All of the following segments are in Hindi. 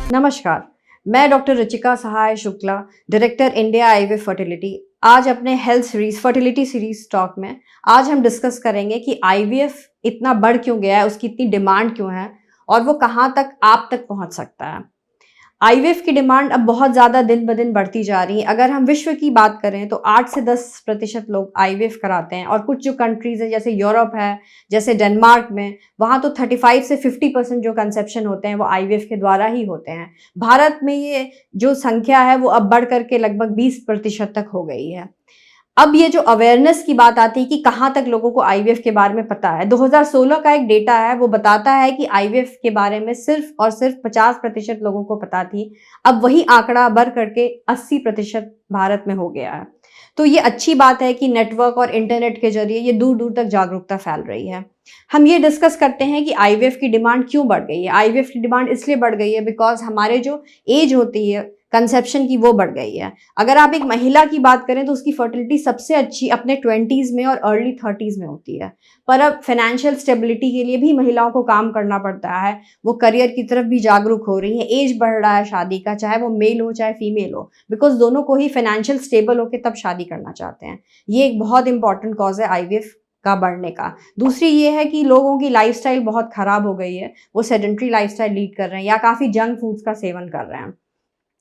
नमस्कार, मैं doctor Ruchika Sahay Shukla, director India IVF fertility. आज अपने health series fertility series talk में आज हम डिस्कस करेंगे कि आईवीएफ इतना बढ़ क्यों गया है, उसकी इतनी डिमांड क्यों है और वो कहाँ तक आप तक पहुँच सकता है। आईवीएफ की डिमांड अब बहुत ज़्यादा दिन ब दिन बढ़ती जा रही है। अगर हम विश्व की बात करें तो 8 से 10% लोग आईवीएफ कराते हैं और कुछ जो कंट्रीज़ हैं जैसे यूरोप है, जैसे डेनमार्क में, वहाँ तो 35 से 50% जो कंसेप्शन होते हैं वो आईवीएफ के द्वारा ही होते हैं। भारत में ये जो संख्या है वो अब बढ़ करके लगभग 20% तक हो गई है। अब ये जो अवेयरनेस की बात आती है कि कहाँ तक लोगों को आईवीएफ के बारे में पता है, 2016 का एक डेटा है वो बताता है कि आईवीएफ के बारे में सिर्फ और सिर्फ 50% लोगों को पता थी। अब वही आंकड़ा बढ़ करके 80% भारत में हो गया है। तो ये अच्छी बात है कि नेटवर्क और इंटरनेट के जरिए ये दूर दूर तक जागरूकता फैल रही है। हम ये डिस्कस करते हैं कि आईवीएफ की डिमांड क्यों बढ़ गई है। आईवीएफ की डिमांड इसलिए बढ़ गई है बिकॉज हमारे जो एज होती है कंसेप्शन की वो बढ़ गई है। अगर आप एक महिला की बात करें तो उसकी फर्टिलिटी सबसे अच्छी अपने 20s में और अर्ली 30s में होती है। पर अब फाइनेंशियल स्टेबिलिटी के लिए भी महिलाओं को काम करना पड़ता है, वो करियर की तरफ भी जागरूक हो रही है, एज बढ़ रहा है शादी का, चाहे वो मेल हो चाहे फीमेल हो, बिकॉज दोनों को ही फाइनेंशियल स्टेबल होकर तब शादी करना चाहते हैं। ये एक बहुत इंपॉर्टेंट कॉज है आईवीएफ का बढ़ने का। दूसरी ये है कि लोगों की लाइफस्टाइल बहुत खराब हो गई है, वो सेडेंट्री लाइफस्टाइल लीड कर रहे हैं या काफ़ी जंक फूड्स का सेवन कर रहे हैं।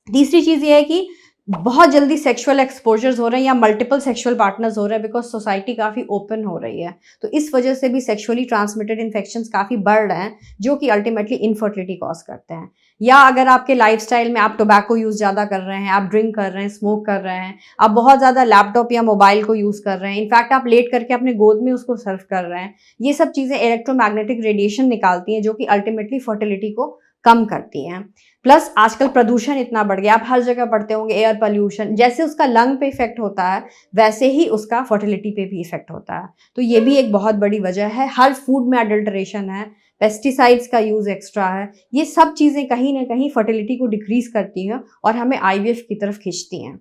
तीसरी चीज़ ये है कि बहुत जल्दी सेक्सुअल एक्सपोजर्स हो रहे हैं या मल्टीपल सेक्सुअल पार्टनर्स हो रहे हैं बिकॉज सोसाइटी काफ़ी ओपन हो रही है। तो इस वजह से भी सेक्सुअली ट्रांसमिटेड इन्फेक्शंस काफ़ी बढ़ रहे हैं जो कि अल्टीमेटली इनफर्टिलिटी कॉज करते हैं। या अगर आपके लाइफस्टाइल में आप टोबैको यूज़ ज़्यादा कर रहे हैं, आप ड्रिंक कर रहे हैं, स्मोक कर रहे हैं, आप बहुत ज़्यादा लैपटॉप या मोबाइल को यूज़ कर रहे हैं, इनफैक्ट आप लेट करके अपने गोद में उसको सर्व कर रहे हैं, ये सब चीज़ें इलेक्ट्रोमैग्नेटिक रेडिएशन निकालती हैं जो कि अल्टीमेटली फर्टिलिटी को कम करती हैं। प्लस आजकल प्रदूषण इतना बढ़ गया, आप हर जगह पढ़ते होंगे एयर पोल्यूशन, जैसे उसका लंग पे इफेक्ट होता है वैसे ही उसका फर्टिलिटी पे भी इफेक्ट होता है। तो ये भी एक बहुत बड़ी वजह है। हर फूड में अडल्ट्रेशन है, पेस्टिसाइड्स का यूज़ एक्स्ट्रा है, ये सब चीज़ें कहीं ना कहीं फर्टिलिटी को डिक्रीज करती हैं और हमें आईवीएफ की तरफ खींचती हैं।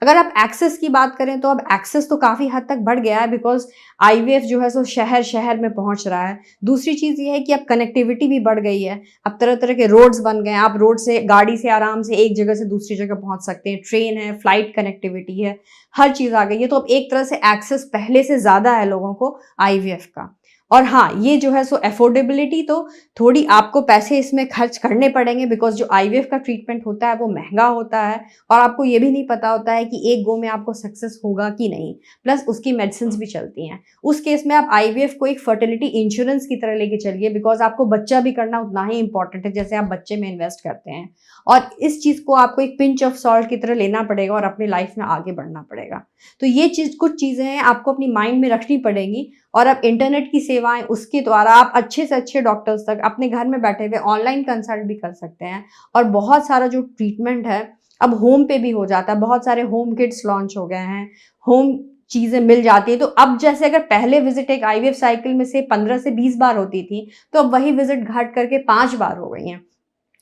अगर आप एक्सेस की बात करें तो अब एक्सेस तो काफ़ी हद तक बढ़ गया है बिकॉज आईवीएफ जो है सो शहर शहर में पहुंच रहा है। दूसरी चीज़ ये है कि अब कनेक्टिविटी भी बढ़ गई है, अब तरह तरह के रोड्स बन गए हैं, आप रोड से गाड़ी से आराम से एक जगह से दूसरी जगह पहुंच सकते हैं, ट्रेन है, फ्लाइट कनेक्टिविटी है, हर चीज़ आ गई है। तो अब एक तरह से एक्सेस पहले से ज़्यादा है लोगों को आईवीएफ का। और हाँ, ये जो है सो अफोर्डेबिलिटी तो थोड़ी आपको पैसे इसमें खर्च करने पड़ेंगे बिकॉज जो आईवीएफ का ट्रीटमेंट होता है वो महंगा होता है और आपको ये भी नहीं पता होता है कि एक गो में आपको सक्सेस होगा कि नहीं, प्लस उसकी मेडिसिन भी चलती हैं। उस केस में आप आईवीएफ को एक फर्टिलिटी इंश्योरेंस की तरह लेके चलिए बिकॉज आपको बच्चा भी करना उतना ही इंपॉर्टेंट है जैसे आप बच्चे में इन्वेस्ट करते हैं। और इस चीज़ को आपको एक पिंच ऑफ सॉल्ट की तरह लेना पड़ेगा और अपनी लाइफ में आगे बढ़ना पड़ेगा। तो ये चीज़ कुछ चीज़ें हैं आपको अपनी माइंड में रखनी पड़ेंगी। और अब इंटरनेट की सेवाएं, उसके द्वारा आप अच्छे से अच्छे डॉक्टर्स तक अपने घर में बैठे हुए ऑनलाइन कंसल्ट भी कर सकते हैं। और बहुत सारा जो ट्रीटमेंट है अब होम पे भी हो जाता है, बहुत सारे होम किट्स लॉन्च हो गए हैं, होम चीज़ें मिल जाती है। तो अब जैसे अगर पहले विजिट एक आईवीएफ साइकिल में से 15 से 20 बार होती थी तो अब वही विजिट घट करके 5 बार हो गई हैं।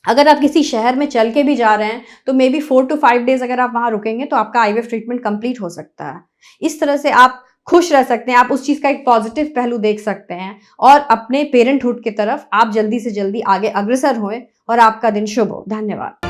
अगर आप किसी शहर में चल के भी जा रहे हैं तो मे बी 4 to 5 डेज अगर आप वहाँ रुकेंगे तो आपका आईवीएफ ट्रीटमेंट कंप्लीट हो सकता है। इस तरह से आप खुश रह सकते हैं, आप उस चीज़ का एक पॉजिटिव पहलू देख सकते हैं और अपने पेरेंटहुड की तरफ आप जल्दी से जल्दी आगे अग्रसर हों और आपका दिन शुभ हो। धन्यवाद।